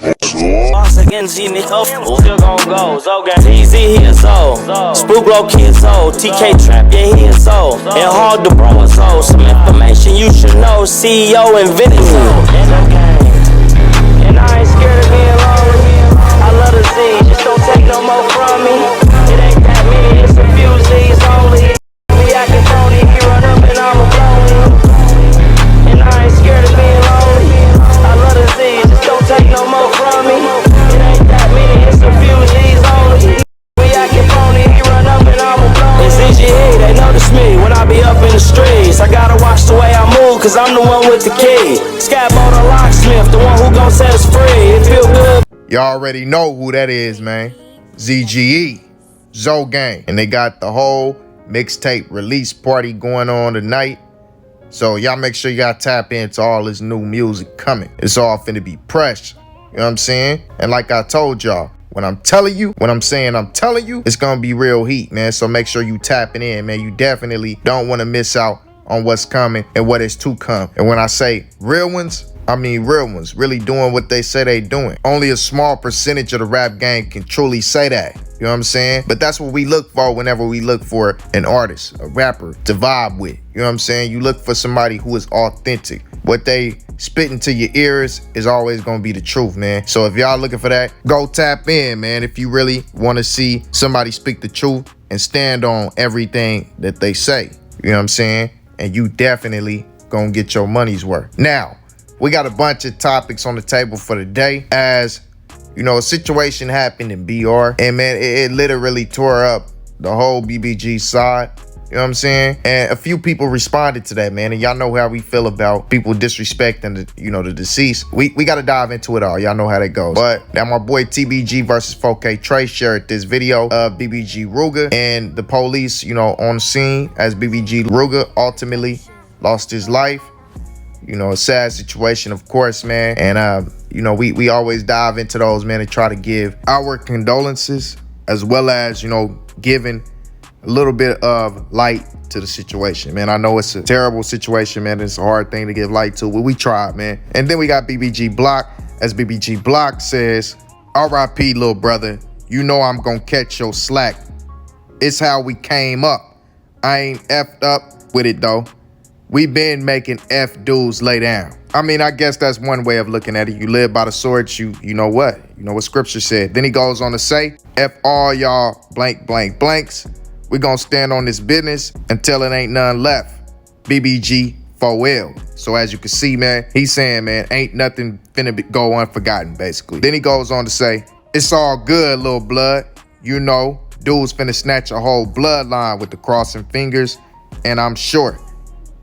Boss against G Nico, still gon' go. TZ he is old, Spook low kids old, TK Trap, yeah he is old. And hard to bro is old. Some information you should know. CEO invented and I ain't scared of being lonely. I love the Z, just don't take no more from me. It ain't that many, it's a few Z's only. We acting phony, he run up and I'ma blow him. And I ain't scared of being lonely. I love the Z, just don't take no more from me. It ain't that many, it's a few Z's only. We acting phony, he run up and I'ma blow him. It's EGE, they notice me when I be up in the streets. I gotta watch the way I move, cause I'm the one with the key. Scabbo the locksmith, the one who gon' set us free. It feel good. Y'all already know who that is, man. ZGE, Zoe Gang. And they got the whole mixtape release party going on tonight. So y'all make sure y'all tap into all this new music coming. It's all finna be fresh. You know what I'm saying? And like I told y'all, when I'm telling you, it's gonna be real heat, man. So make sure you tapping in, man. You definitely don't wanna miss out on what's coming and what is to come. And when I say real ones, I mean real ones, really doing what they say they doing. Only a small percentage of the rap game can truly say that. You know what I'm saying? But that's what we look for whenever we look for an artist, a rapper to vibe with. You know what I'm saying? You look for somebody who is authentic. What they spit into your ears is always gonna be the truth, man. So if y'all looking for that, go tap in, man. If you really wanna see somebody speak the truth and stand on everything that they say. You know what I'm saying? And you definitely gonna get your money's worth. Now, we got a bunch of topics on the table for the day. As you know, a situation happened in BR, and man, it literally tore up the whole BBG side. You know what I'm saying? And a few people responded to that, man. And y'all know how we feel about people disrespecting the deceased. We got to dive into it all. Y'all know how that goes. But now my boy TBG versus Hk4x shared this video of BBG Ruga and the police, on the scene as BBG Ruga ultimately lost his life. A sad situation, of course, man. And, we always dive into those, man, and try to give our condolences as well as, giving a little bit of light to the situation, man. I know it's a terrible situation, man. It's a hard thing to give light to, but we tried, man. And then we got BBG Block, as BBG Block says, RIP, little brother. You know I'm gonna catch your slack. It's how we came up. I ain't effed up with it, though. We been making F dudes lay down. I mean, I guess that's one way of looking at it. You live by the sword, you know what? You know what scripture said. Then he goes on to say, F all y'all blank blank blanks. We gonna stand on this business until it ain't none left. BBG4L. So as you can see, man, he's saying, man, ain't nothing finna go unforgotten, basically. Then he goes on to say, it's all good, little blood. Dudes finna snatch a whole bloodline with the crossing fingers, and I'm short.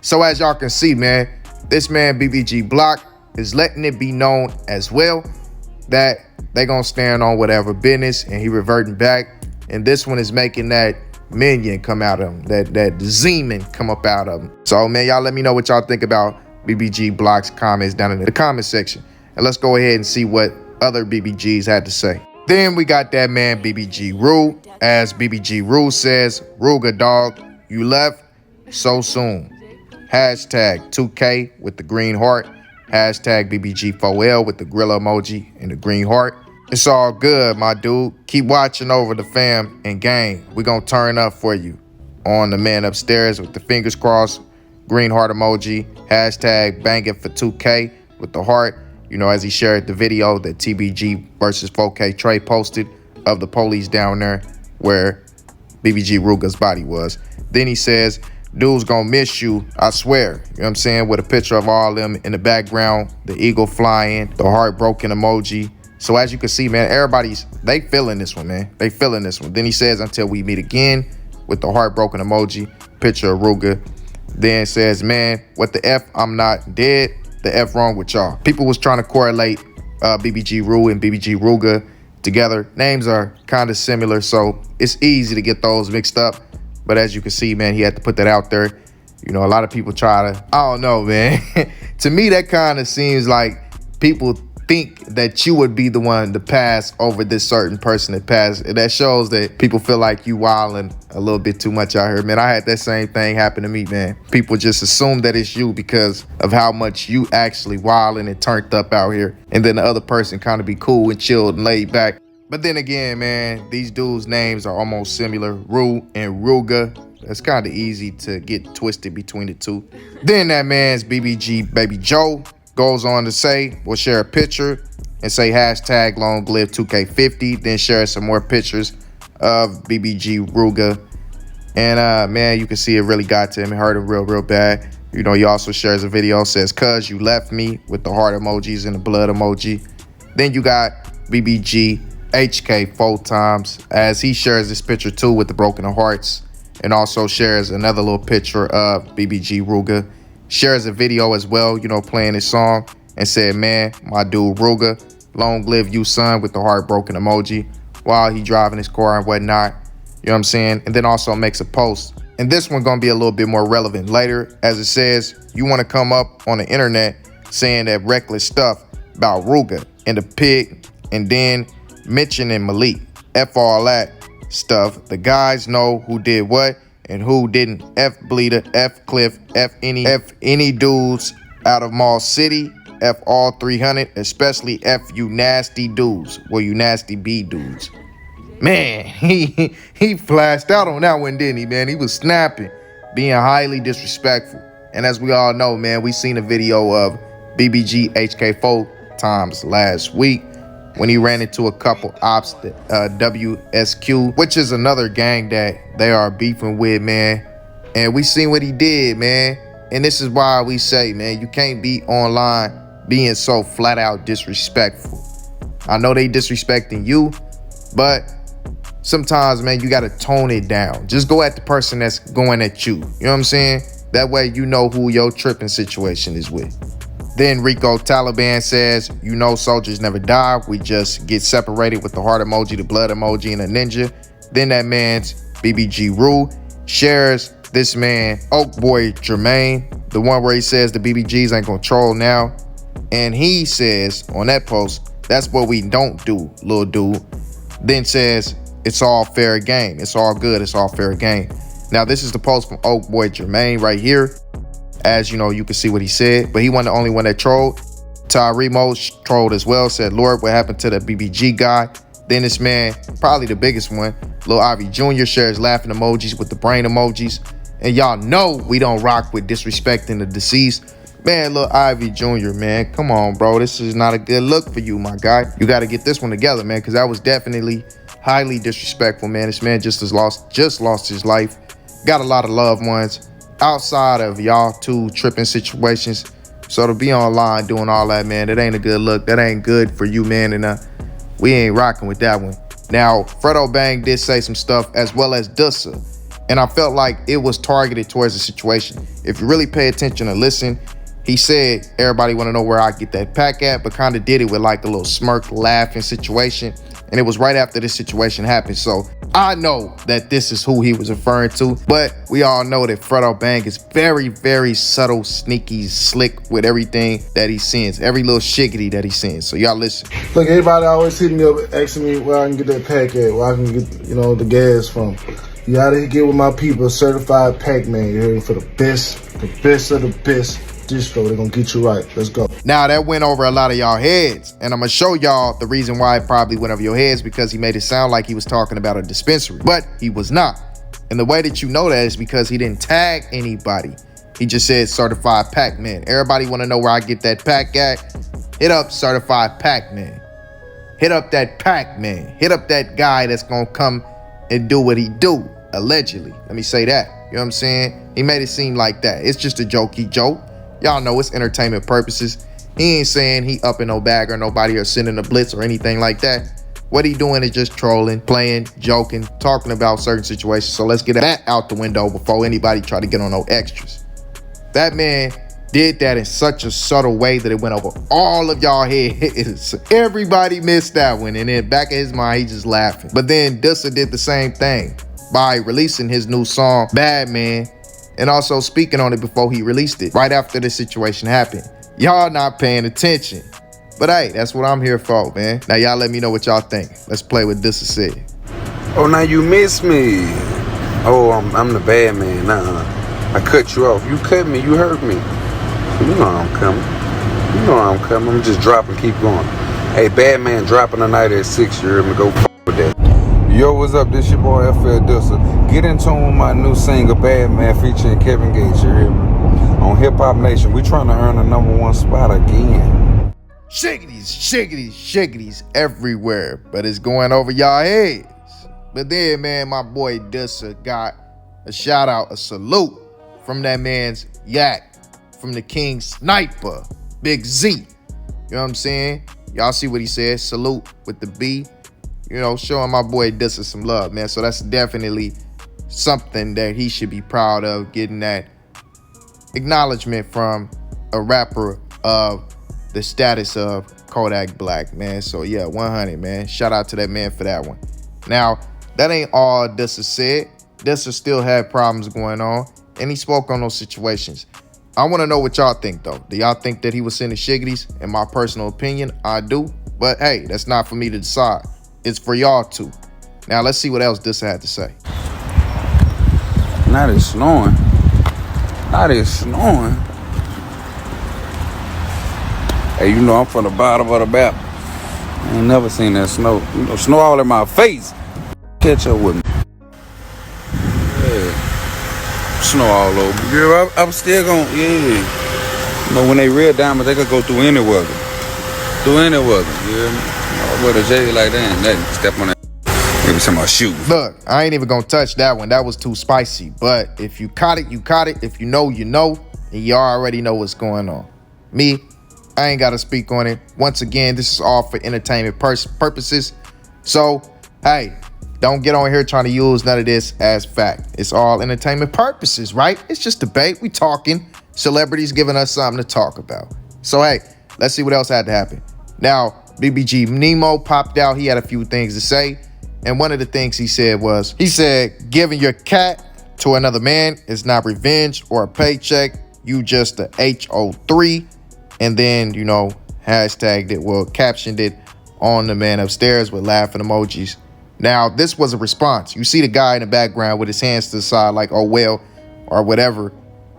So as y'all can see, man, this man BBG Block is letting it be known as well that they gonna stand on whatever business, and he reverting back. And this one is making that minion come out of him, that Zeman come up out of him. So man, y'all let me know what y'all think about BBG Block's comments down in the comment section. And let's go ahead and see what other BBGs had to say. Then we got that man BBG Rule, as BBG Rule says, Ruga dog, you left so soon. Hashtag 2K with the green heart. Hashtag BBG4L with the gorilla emoji and the green heart. It's all good, my dude. Keep watching over the fam and gang. We gonna turn up for you. On the man upstairs with the fingers crossed, green heart emoji. Hashtag banging for 2K with the heart. As he shared the video that TBG versus Hk4x posted of the police down there where BBG Ruga's body was. Then he says, dude's gonna miss you, I swear. You know what I'm saying? With a picture of all of them in the background, the eagle flying, the heartbroken emoji. So as you can see, man, they feeling this one, man. They feeling this one. Then he says, until we meet again, with the heartbroken emoji, picture of Ruga. Then says, man, what the F, I'm not dead. The F wrong with y'all. People was trying to correlate BBG Rue and BBG Ruga together. Names are kind of similar, so it's easy to get those mixed up. But as you can see, man, he had to put that out there. A lot of people try to, I don't know, man. To me, that kind of seems like people think that you would be the one to pass over this certain person that passed. That shows that people feel like you wilding a little bit too much out here, man. I had that same thing happen to me, man. People just assume that it's you because of how much you actually wilding and turned up out here. And then the other person kind of be cool and chilled and laid back. But then again, man, these dudes' names are almost similar, Ru and Ruga. That's kind of easy to get twisted between the two. Then that man's BBG BabyJoe goes on to say, we'll share a picture and say hashtag long live 2K50, then share some more pictures of BBG Ruga. And man, you can see it really got to him. It hurt him real bad. You know, he also shares a video, says, "Cuz you left me," with the heart emojis and the blood emoji. Then you got BBG Hk4x as he shares this picture too with the broken hearts, and also shares another little picture of BBG Ruga. Shares a video as well, you know, playing his song, and said, "Man, my dude Ruga, long live you, son," with the heartbroken emoji while he driving his car and whatnot. You know what I'm saying? And then also makes a post. And this one gonna be a little bit more relevant later, as it says, you want to come up on the internet saying that reckless stuff about Ruga and the pig, and then mentioning Malik. F all that stuff. The guys know who did what and who didn't. F Bleeda, F Cliff, F any dudes out of Mall City, F all 300, especially F you nasty dudes. Well, you nasty B dudes. Man, he flashed out on that one, didn't he, man? He was snapping, being highly disrespectful. And as we all know, man, we seen a video of BBG Hk4x last week when he ran into a couple ops, WSQ, which is another gang that they are beefing with, man. And we seen what he did, man. And this is why we say, man, you can't be online being so flat out disrespectful. I know they disrespecting you, but sometimes, man, you got to tone it down. Just go at the person that's going at you. You know what I'm saying? That way you know who your tripping situation is with. Then Rico Taliban says, you know, soldiers never die. We just get separated, with the heart emoji, the blood emoji, and a ninja. Then that man's BBG Ru shares this man, Oak Boy Jermaine, the one where he says the BBGs ain't gonna troll now. And he says on that post, that's what we don't do, little dude. Then says, it's all fair game. It's all good. It's all fair game. Now, this is the post from Oak Boy Jermaine right here. As you know, you can see what he said, but he wasn't the only one that trolled. Tyremo trolled as well, said, Lord, what happened to the BBG guy? Then this man, probably the biggest one, Lil Ivy Jr. shares laughing emojis with the brain emojis. And y'all know we don't rock with disrespecting the deceased. Man, Lil Ivy Jr., man, come on, bro. This is not a good look for you, my guy. You got to get this one together, man, because that was definitely highly disrespectful, man. This man just lost his life. Got a lot of loved ones outside of y'all two tripping situations. So to be online doing all that, man, that ain't a good look. That ain't good for you, man. And we ain't rocking with that one. Now, Fredo Bang did say some stuff, as well as Dussa, and I felt like it was targeted towards the situation. If you really pay attention and listen, he said, everybody want to know where I get that pack at, but kind of did it with like a little smirk laughing situation. And it was right after this situation happened. So I know that this is who he was referring to, but we all know that Fredo Bang is very, very subtle, sneaky, slick with everything that he sends, every little shiggity that he sends. So y'all listen. Look, everybody always hitting me up asking me where I can get that pack at, where I can get, you know, the gas from. You gotta get with my people, certified pack, man. You're hearing for the best of the best distro. They're gonna get you right. Let's go. Now that went over a lot of y'all heads, and I'm gonna show y'all the reason why it probably went over your heads, because he made it sound like he was talking about a dispensary, but he was not. And the way that you know that is because he didn't tag anybody. He just said certified pack man. Everybody want to know where I get that pack at? Hit up certified pack man. Hit up that pack man. Hit up that guy that's gonna come and do what he do, allegedly. Let me say that. You know what I'm saying? He made it seem like that. It's just a jokey joke. Y'all know it's entertainment purposes. He ain't saying he up in no bag or nobody or sending a blitz or anything like that. What he doing is just trolling, playing, joking, talking about certain situations. So let's get that out the window before anybody try to get on no extras. That man did that in such a subtle way that it went over all of y'all heads. Everybody missed that one, and then back in his mind, he just laughing. But then Dussa did the same thing by releasing his new song, Bad Man, and also speaking on it before he released it, right after the situation happened. Y'all not paying attention. But hey, that's what I'm here for, man. Now y'all let me know what y'all think. Let's play what this is said. Oh, now you miss me. Oh, I'm the bad man. Nah, I cut you off. You cut me. You hurt me. You know I'm coming. You know I'm coming. I'm just dropping, keep going. Hey, bad man dropping tonight at 6. You heard me? Go with that. Yo, what's up? This your boy FL Dusser. Get in tune with my new single, Bad Man, featuring Kevin Gates. You hear me? On Hip Hop Nation, we trying to earn the #1 spot again. Shiggities everywhere, but it's going over y'all heads. But then, man, my boy Dusser got a shout out, a salute from that man's yak, from the King Sniper, Big Z. You know what I'm saying? Y'all see what he said? Salute with the B. You know, showing my boy Dusser some love, man. So that's definitely something that he should be proud of, getting that acknowledgement from a rapper of the status of Kodak Black, man. So yeah, 100, man. Shout out to that man for that one. Now, that ain't all Dusser said. Dusser still had problems going on, and he spoke on those situations. I want to know what y'all think, though. Do y'all think that he was sending shiggities? In my personal opinion, I do. But hey, that's not for me to decide. It's for y'all to. Now, let's see what else Dusser had to say. Not it's snowing. Not it's snowing. Hey, you know I'm from the bottom of the map. I ain't never seen that snow. You know, snow all in my face. Catch up with me. Yeah. Snow all over. Yeah, I'm still gonna, yeah. You know, when they real diamonds, they could go through any weather. Through any weather, yeah. I wear a jacket like that and nothing. Step on that. Maybe some of my shoes. Look, I ain't even gonna touch that one. That was too spicy. But if you caught it, you caught it. If you know, you know. And you already know what's going on. Me, I ain't gotta speak on it. Once again, this is all for entertainment purposes. So, hey, don't get on here trying to use none of this as fact. It's all entertainment purposes, right? It's just debate. We talking. Celebrities giving us something to talk about. So, hey, let's see what else had to happen. Now, BBG Nemo popped out. He had a few things to say. And one of the things he said was, giving your cat to another man is not revenge or a paycheck. You just a HO3. And then, you know, hashtagged it, well, captioned it on the man upstairs with laughing emojis. Now, this was a response. You see the guy in the background with his hands to the side like, oh, well, or whatever.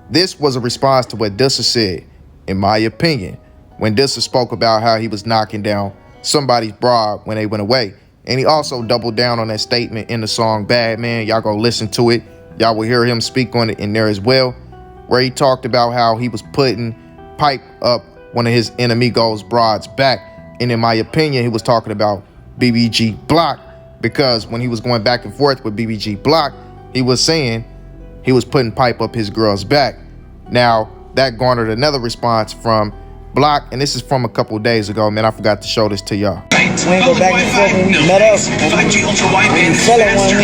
This was a response to what Dusser said, in my opinion, when Dusser spoke about how he was knocking down somebody's bra when they went away. And he also doubled down on that statement in the song Bad Man. Y'all go listen to it. Y'all will hear him speak on it in there as well, where he talked about how he was putting pipe up one of his enemigos' broads back. And in my opinion, he was talking about BBG Block, because when he was going back and forth with BBG Block, he was saying he was putting pipe up his girl's back. Now, that garnered another response from Block, and this is from a couple days ago, man. I forgot to show this to y'all. We ain't go back and forth when we met up. 5G ultra wideband is faster,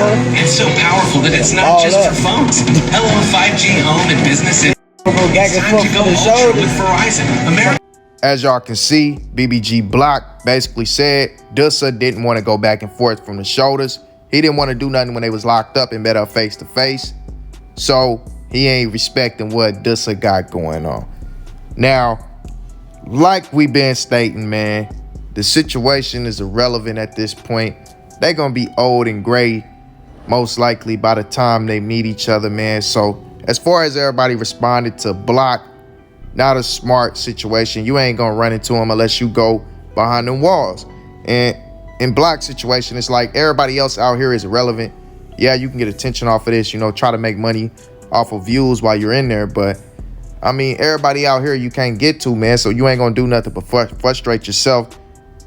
and so powerful that it's not just for phones. Hello, 5G home and business. It's time to go ultra with Verizon. As y'all can see, BBG Block basically said Dusser didn't want to go back and forth from the shoulders. He didn't want to do nothing when they was locked up and met up face to face. So he ain't respecting what Dusser got going on. Now, like we been stating, man, the situation is irrelevant at this point. They're going to be old and gray, most likely by the time they meet each other, man. So as far as everybody responded to Block, not a smart situation. You ain't gonna run into him unless you go behind them walls. And in Block's situation, it's like everybody else out here is irrelevant. Yeah, you can get attention off of this, you know, try to make money off of views while you're in there. But I mean, everybody out here you can't get to, man. So you ain't gonna do nothing but frustrate yourself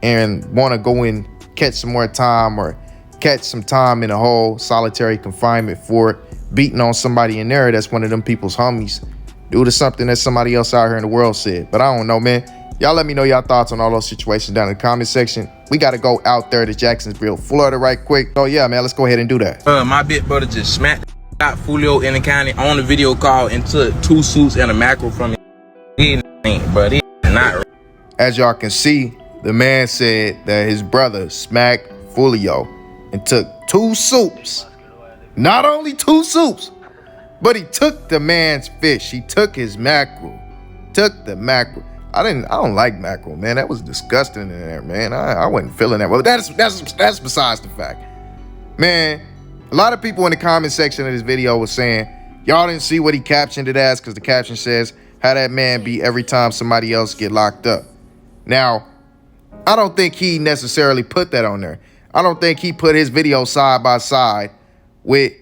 and want to go and catch some more time or catch some time in a whole solitary confinement for beating on somebody in there that's one of them people's homies due to something that somebody else out here in the world said. But I don't know, man. Y'all let me know y'all thoughts on all those situations down in the comment section. We got to go out there to Jacksonville, Florida right quick. So yeah, man, let's go ahead and do that. My big brother just smacked out Fulio in the county on the video call and took 2 suits and a mackerel from him. He ain't, but he not. As y'all can see, the man said that his brother smacked Fulio and took 2 soups. Not only 2 soups, but he took the man's fish. He took his mackerel. Took the mackerel. I don't like mackerel, man. That was disgusting in there, man. I wasn't feeling that. Well, that's besides the fact. Man, a lot of people in the comment section of this video was saying, y'all didn't see what he captioned it as, because the caption says, how that man be every time somebody else get locked up. Now, I don't think he necessarily put that on there. I don't think he put his video side by side with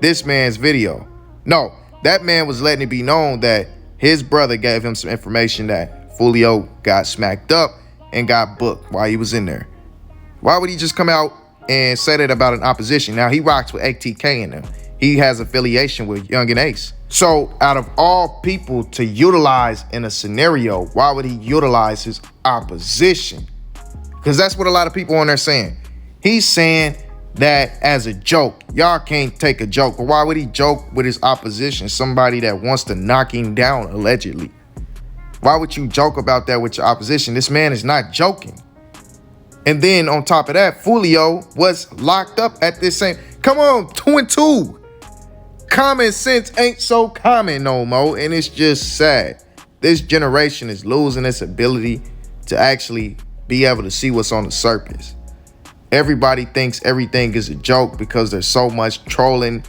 this man's video. No, that man was letting it be known that his brother gave him some information that Fulio got smacked up and got booked while he was in there. Why would he just come out and say that about an opposition? Now, he rocks with ATK in them. He has affiliation with Young and Ace. So out of all people to utilize in a scenario, why would he utilize his opposition? Because that's what a lot of people on there saying. He's saying that as a joke. Y'all can't take a joke. But why would he joke with his opposition? Somebody that wants to knock him down, allegedly. Why would you joke about that with your opposition? This man is not joking. And then on top of that, Fulio was locked up at this same. Come on, 2 and 2. Common sense ain't so common no more, and it's just sad. This generation is losing its ability to actually be able to see what's on the surface. Everybody thinks everything is a joke because there's so much trolling,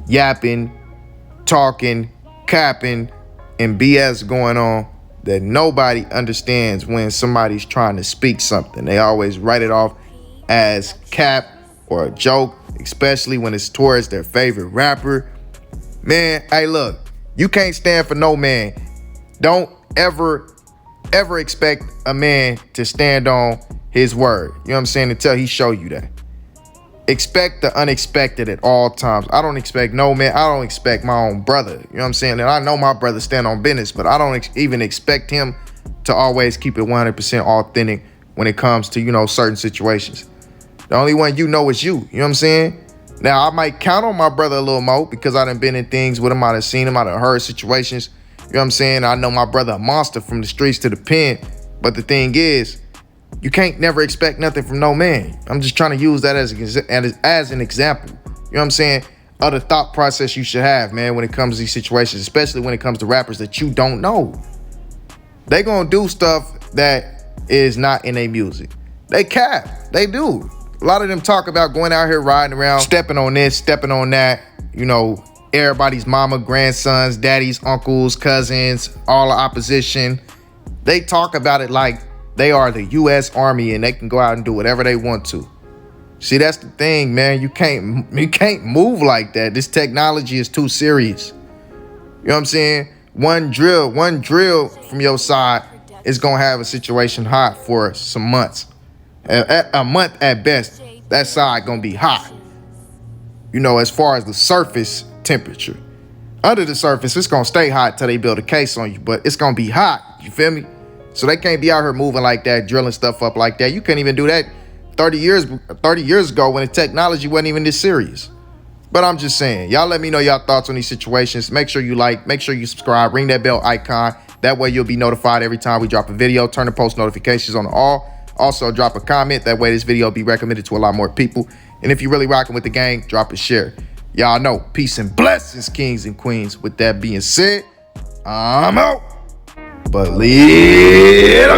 yapping, talking, capping, and BS going on that nobody understands when somebody's trying to speak something. They always write it off as cap or a joke, especially when it's towards their favorite rapper. Man, hey, look, you can't stand for no man. Don't ever expect a man to stand on his word. You know what I'm saying? Until he show you that. Expect the unexpected at all times. I don't expect no man. I don't expect my own brother. You know what I'm saying? And I know my brother stand on business, but I don't even expect him to always keep it 100% authentic when it comes to, you know, certain situations. The only one you know is you. You know what I'm saying? Now, I might count on my brother a little more because I done been in things with him. I done seen him. I done heard situations. You know what I'm saying? I know my brother a monster from the streets to the pen. But the thing is, you can't never expect nothing from no man. I'm just trying to use that as an example. You know what I'm saying? Of the thought process you should have, man, when it comes to these situations, especially when it comes to rappers that you don't know. They gonna do stuff that is not in their music. They cap. They do. A lot of them talk about going out here riding around, stepping on this, stepping on that. You know, everybody's mama, grandsons, daddies, uncles, cousins, all the opposition. They talk about it like they are the U.S. Army and they can go out and do whatever they want to. See, that's the thing, man. You can't move like that. This technology is too serious. You know what I'm saying? One drill from your side is gonna have a situation hot for some months. A month at best, that side gonna be hot. You know, as far as the surface temperature. Under the surface, it's gonna stay hot till they build a case on you, but it's gonna be hot. You feel me? So they can't be out here moving like that, drilling stuff up like that. You couldn't even do that 30 years ago when the technology wasn't even this serious. But I'm just saying, y'all let me know y'all thoughts on these situations. Make sure you like, make sure you subscribe, ring that bell icon. That way you'll be notified every time we drop a video. Turn the post notifications on all. Also drop a comment. That way this video will be recommended to a lot more people. And if you're really rocking with the gang, drop a share. Y'all know, peace and blessings, kings and queens. With that being said, I'm out. Bleeda.